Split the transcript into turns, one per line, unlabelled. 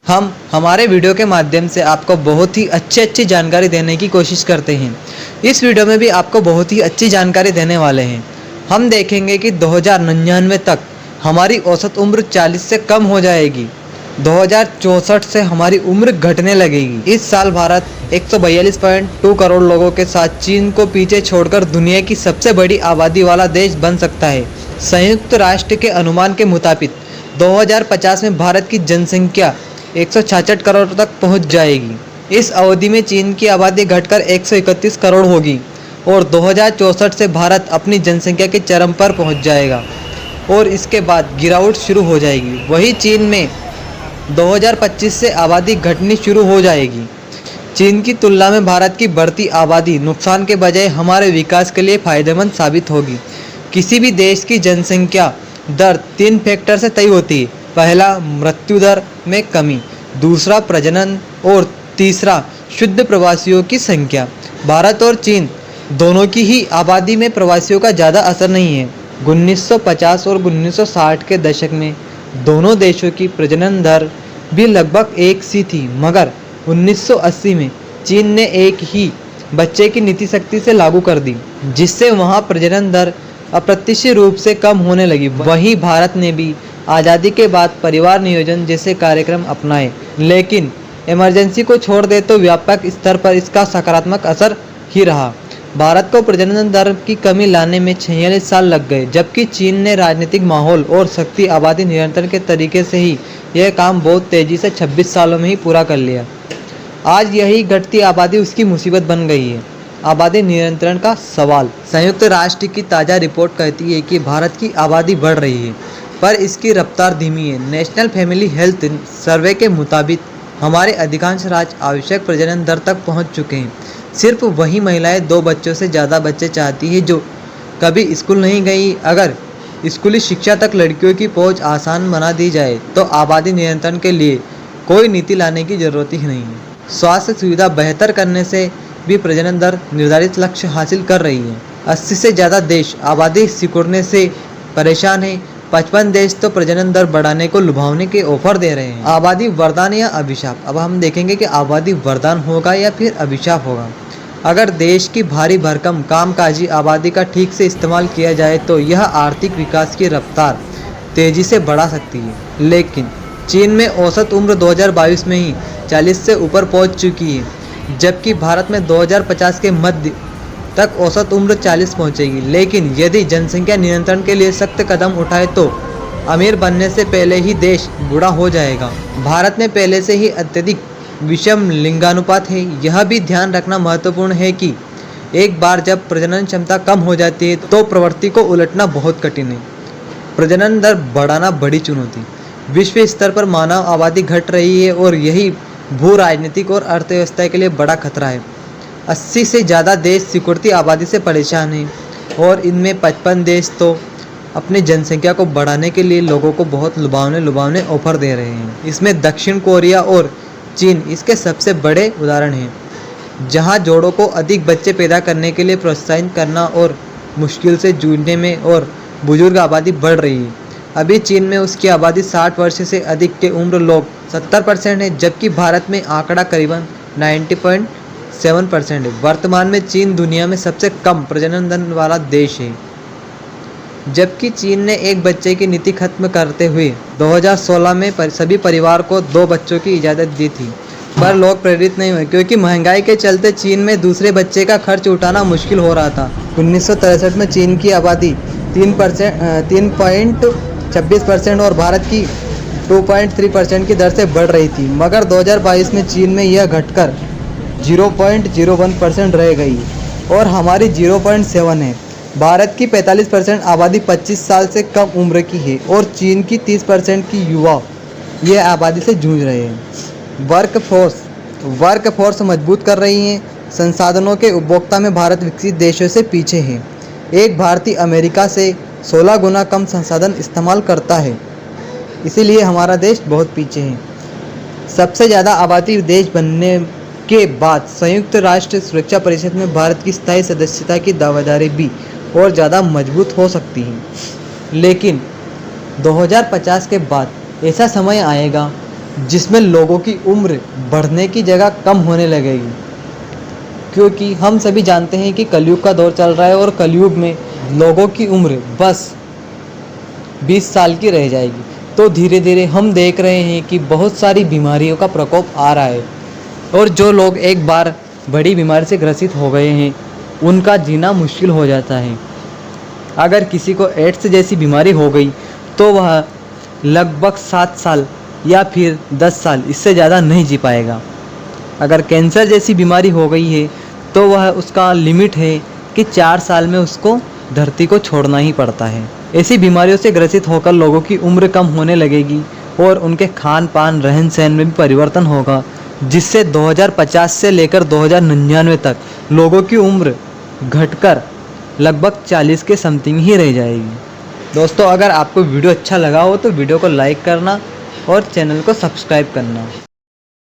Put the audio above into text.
हम हमारे वीडियो के माध्यम से आपको बहुत ही अच्छी जानकारी देने की कोशिश करते हैं। इस वीडियो में भी आपको बहुत ही अच्छी जानकारी देने वाले हैं। हम देखेंगे कि 2099 तक हमारी औसत उम्र 40 से कम हो जाएगी। 2064 से हमारी उम्र घटने लगेगी। इस साल भारत 142.2 करोड़ लोगों के साथ चीन को पीछे छोड़कर दुनिया की सबसे बड़ी आबादी वाला देश बन सकता है। संयुक्त राष्ट्र के अनुमान के मुताबिक 2050 में भारत की जनसंख्या 166 करोड़ तक पहुंच जाएगी। इस अवधि में चीन की आबादी घटकर 131 करोड़ होगी और 2064 से भारत अपनी जनसंख्या के चरम पर पहुंच जाएगा और इसके बाद गिरावट शुरू हो जाएगी। वहीं चीन में 2025 से आबादी घटनी शुरू हो जाएगी। चीन की तुलना में भारत की बढ़ती आबादी नुकसान के बजाय हमारे विकास के लिए फायदेमंद साबित होगी। किसी भी देश की जनसंख्या दर 3 फैक्टर से तय होती है। पहला, मृत्यु दर में कमी, दूसरा प्रजनन और तीसरा शुद्ध प्रवासियों की संख्या। भारत और चीन दोनों की ही आबादी में प्रवासियों का ज़्यादा असर नहीं है। 1950 और 1960 के दशक में दोनों देशों की प्रजनन दर भी लगभग एक सी थी, मगर 1980 में चीन ने एक ही बच्चे की नीति सख्ती से लागू कर दी, जिससे वहां प्रजनन दर अप्रत्याशित रूप से कम होने लगी। वहीं भारत ने भी आज़ादी के बाद परिवार नियोजन जैसे कार्यक्रम अपनाए, लेकिन इमरजेंसी को छोड़ दे तो व्यापक स्तर पर इसका सकारात्मक असर ही रहा। भारत को प्रजनन दर की कमी लाने में 46 साल लग गए, जबकि चीन ने राजनीतिक माहौल और शक्ति आबादी नियंत्रण के तरीके से ही यह काम बहुत तेजी से 26 सालों में ही पूरा कर लिया। आज यही घटती आबादी उसकी मुसीबत बन गई है। आबादी नियंत्रण का सवाल। संयुक्त राष्ट्र की ताज़ा रिपोर्ट कहती है कि भारत की आबादी बढ़ रही है, पर इसकी रफ्तार धीमी है। नेशनल फैमिली हेल्थ सर्वे के मुताबिक हमारे अधिकांश राज्य आवश्यक प्रजनन दर तक पहुंच चुके हैं। सिर्फ वही महिलाएं 2 बच्चों से ज़्यादा बच्चे चाहती है जो कभी स्कूल नहीं गई। अगर स्कूली शिक्षा तक लड़कियों की पहुंच आसान बना दी जाए तो आबादी नियंत्रण के लिए कोई नीति लाने की ज़रूरत ही नहीं है। स्वास्थ्य सुविधा बेहतर करने से भी प्रजनन दर निर्धारित लक्ष्य हासिल कर रही है। 80 से ज़्यादा देश आबादी सिकुड़ने से परेशान हैं। 55 देश तो प्रजनन दर बढ़ाने को लुभावने के ऑफर दे रहे हैं। आबादी वरदान या अभिशाप। अब हम देखेंगे कि आबादी वरदान होगा या फिर अभिशाप होगा। अगर देश की भारी भरकम कामकाजी आबादी का ठीक से इस्तेमाल किया जाए तो यह आर्थिक विकास की रफ्तार तेजी से बढ़ा सकती है। लेकिन चीन में औसत उम्र 2022 में ही 40 से ऊपर पहुंच चुकी है, जबकि भारत में 2050 के मध्य तक औसत उम्र 40 पहुंचेगी। लेकिन यदि जनसंख्या नियंत्रण के लिए सख्त कदम उठाए तो अमीर बनने से पहले ही देश बूढ़ा हो जाएगा। भारत में पहले से ही अत्यधिक विषम लिंगानुपात है। यह भी ध्यान रखना महत्वपूर्ण है कि एक बार जब प्रजनन क्षमता कम हो जाती है तो प्रवृत्ति को उलटना बहुत कठिन है। प्रजनन दर बढ़ाना बड़ी चुनौती। विश्व स्तर पर मानव आबादी घट रही है और यही भू राजनीतिक और अर्थव्यवस्था के लिए बड़ा खतरा है। 80 से ज़्यादा देश सिकुड़ती आबादी से परेशान हैं और इनमें 55 देश तो अपनी जनसंख्या को बढ़ाने के लिए लोगों को बहुत लुभावने ऑफर दे रहे हैं। इसमें दक्षिण कोरिया और चीन इसके सबसे बड़े उदाहरण हैं, जहां जोड़ों को अधिक बच्चे पैदा करने के लिए प्रोत्साहित करना और मुश्किल से जूझने में और बुजुर्ग आबादी बढ़ रही है। अभी चीन में उसकी आबादी 60 वर्ष से अधिक के उम्र लोग 70% है, जबकि भारत में आंकड़ा करीबन 90.7% है। वर्तमान में चीन दुनिया में सबसे कम प्रजनन दर वाला देश है, जबकि चीन ने एक बच्चे की नीति खत्म करते हुए 2016 में सभी परिवार को 2 बच्चों की इजाज़त दी थी, पर लोग प्रेरित नहीं हुए क्योंकि महंगाई के चलते चीन में दूसरे बच्चे का खर्च उठाना मुश्किल हो रहा था। 1963 में चीन की आबादी 3.26% और भारत की 2.3% की दर से बढ़ रही थी, मगर 2022 में चीन में यह घटकर 0.01% रह गई और हमारी 0.7 है। भारत की 45% आबादी 25 साल से कम उम्र की है और चीन की 30% की युवा यह आबादी से जूझ रहे हैं। वर्कफोर्स मजबूत कर रही हैं। संसाधनों के उपभोक्ता में भारत विकसित देशों से पीछे है। एक भारतीय अमेरिका से 16 गुना कम संसाधन इस्तेमाल करता है, इसीलिए हमारा देश बहुत पीछे है। सबसे ज़्यादा आबादी देश बनने के बाद संयुक्त राष्ट्र सुरक्षा परिषद में भारत की स्थायी सदस्यता की दावेदारी भी और ज़्यादा मजबूत हो सकती है। लेकिन 2050 के बाद ऐसा समय आएगा जिसमें लोगों की उम्र बढ़ने की जगह कम होने लगेगी, क्योंकि हम सभी जानते हैं कि कलयुग का दौर चल रहा है और कलयुग में लोगों की उम्र बस 20 साल की रह जाएगी। तो धीरे धीरे हम देख रहे हैं कि बहुत सारी बीमारियों का प्रकोप आ रहा है और जो लोग एक बार बड़ी बीमारी से ग्रसित हो गए हैं उनका जीना मुश्किल हो जाता है। अगर किसी को एड्स जैसी बीमारी हो गई तो वह लगभग 7 साल या फिर 10 साल, इससे ज़्यादा नहीं जी पाएगा। अगर कैंसर जैसी बीमारी हो गई है तो वह उसका लिमिट है कि 4 साल में उसको धरती को छोड़ना ही पड़ता है। ऐसी बीमारियों से ग्रसित होकर लोगों की उम्र कम होने लगेगी और उनके खान पान रहन सहन में भी परिवर्तन होगा, जिससे 2050 से लेकर 2099 तक लोगों की उम्र घटकर लगभग 40 के समथिंग ही रह जाएगी। दोस्तों, अगर आपको वीडियो अच्छा लगा हो तो वीडियो को लाइक करना और चैनल को सब्सक्राइब करना।